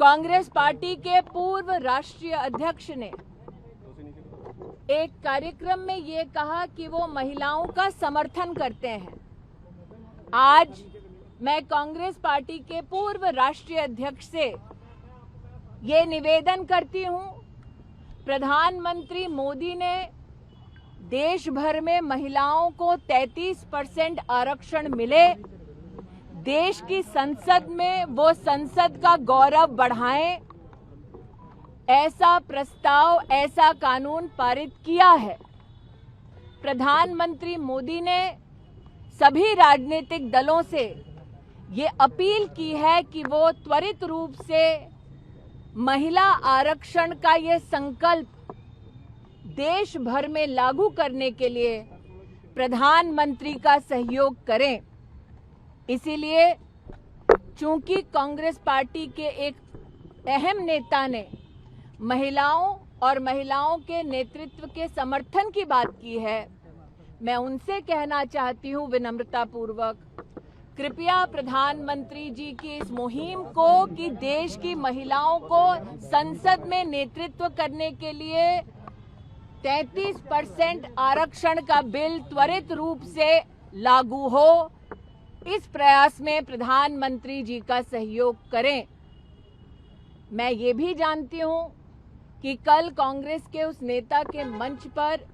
Congress party के पूर्व राष्ट्रीय अध्यक्ष ने एक कार्यक्रम में ये कहा कि वो महिलाओं का समर्थन करते हैं। आज मैं कांग्रेस पार्टी के पूर्व राष्ट्रीय अध्यक्ष से ये निवेदन करती हूं, प्रधानमंत्री मोदी ने देश भर में महिलाओं को 33% आरक्षण मिले, देश की संसद में वो संसद का गौरव बढ़ाएं, ऐसा प्रस्ताव, ऐसा कानून पारित किया है। प्रधानमंत्री मोदी ने सभी राजनीतिक दलों से ये अपील की है कि वो त्वरित रूप से महिला आरक्षण का ये संकल्प देश भर में लागू करने के लिए प्रधानमंत्री का सहयोग करें। इसीलिए चूंकि कांग्रेस पार्टी के एक अहम नेता ने महिलाओं और महिलाओं के नेतृत्व के समर्थन की बात की है, मैं उनसे कहना चाहती हूं विनम्रता पूर्वक, कृपया प्रधानमंत्री जी की इस मुहिम को कि देश की महिलाओं को संसद में नेतृत्व करने के लिए 33% आरक्षण का बिल त्वरित रूप से लागू हो, इस प्रयास में प्रधानमंत्री जी का सहयोग करें। मैं ये भी जानती हूं कि कल कांग्रेस के उस नेता के मंच पर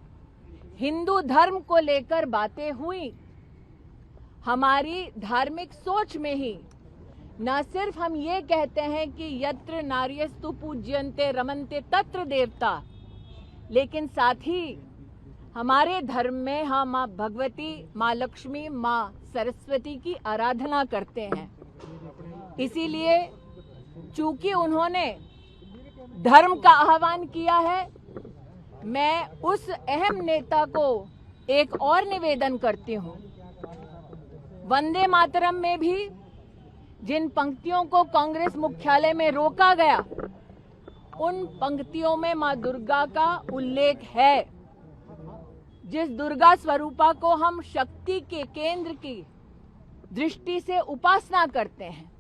हिंदू धर्म को लेकर बातें हुई। हमारी धार्मिक सोच में ही न सिर्फ हम ये कहते हैं कि यत्र नार्यस्तु पूज्यन्ते रमन्ते तत्र देवता, लेकिन साथ ही हमारे धर्म में हम माँ भगवती, माँ लक्ष्मी, माँ सरस्वती की आराधना करते हैं। इसीलिए चूंकि उन्होंने धर्म का आह्वान किया है, मैं उस अहम नेता को एक और निवेदन करती हूं। वंदे मातरम में भी जिन पंक्तियों को कांग्रेस मुख्यालय में रोका गया, उन पंक्तियों में मां दुर्गा का उल्लेख है। जिस दुर्गा स्वरूपा को हम शक्ति के केंद्र की दृष्टि से उपासना करते हैं,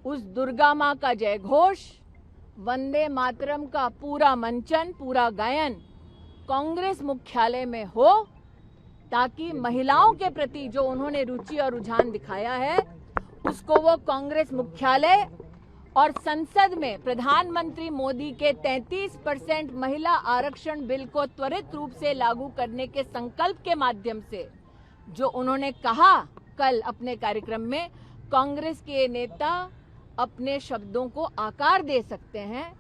उस दुर्गा मां का जय घोष, वंदे मातरम का पूरा मंचन, पूरा गायन कांग्रेस मुख्यालय में हो, ताकि महिलाओं के प्रति जो उन्होंने रुचि और रुझान दिखाया है उसको वो कांग्रेस मुख्यालय और संसद में प्रधानमंत्री मोदी के 33% महिला आरक्षण बिल को त्वरित रूप से लागू करने के संकल्प के माध्यम से, जो उन्होंने कहा कल अपने कार्यक्रम में, कांग्रेस के नेता अपने शब्दों को आकार दे सकते हैं,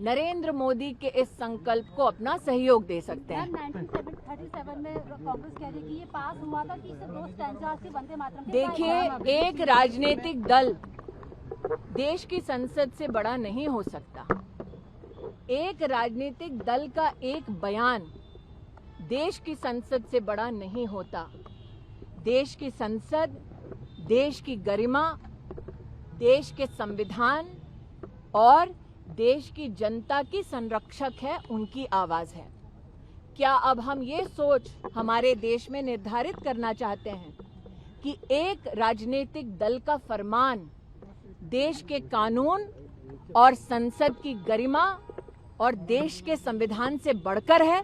नरेंद्र मोदी के इस संकल्प को अपना सहयोग दे सकते हैं। 1937 में कांग्रेस कह रही है कि ये पास हुआ था कि सिर्फ 2 स्टैंजा से वंदे मातरम। देखिए, एक राजनीतिक दल देश की संसद से बड़ा नहीं हो सकता। एक राजनीतिक दल का एक बयान देश की संसद से बड़ा नहीं होता। देश की संसद, देश की गरिमा, देश के संविधान और देश की जनता की संरक्षक है, उनकी आवाज है। क्या अब हम ये सोच हमारे देश में निर्धारित करना चाहते हैं कि एक राजनीतिक दल का फरमान देश के कानून और संसद की गरिमा और देश के संविधान से बढ़कर है?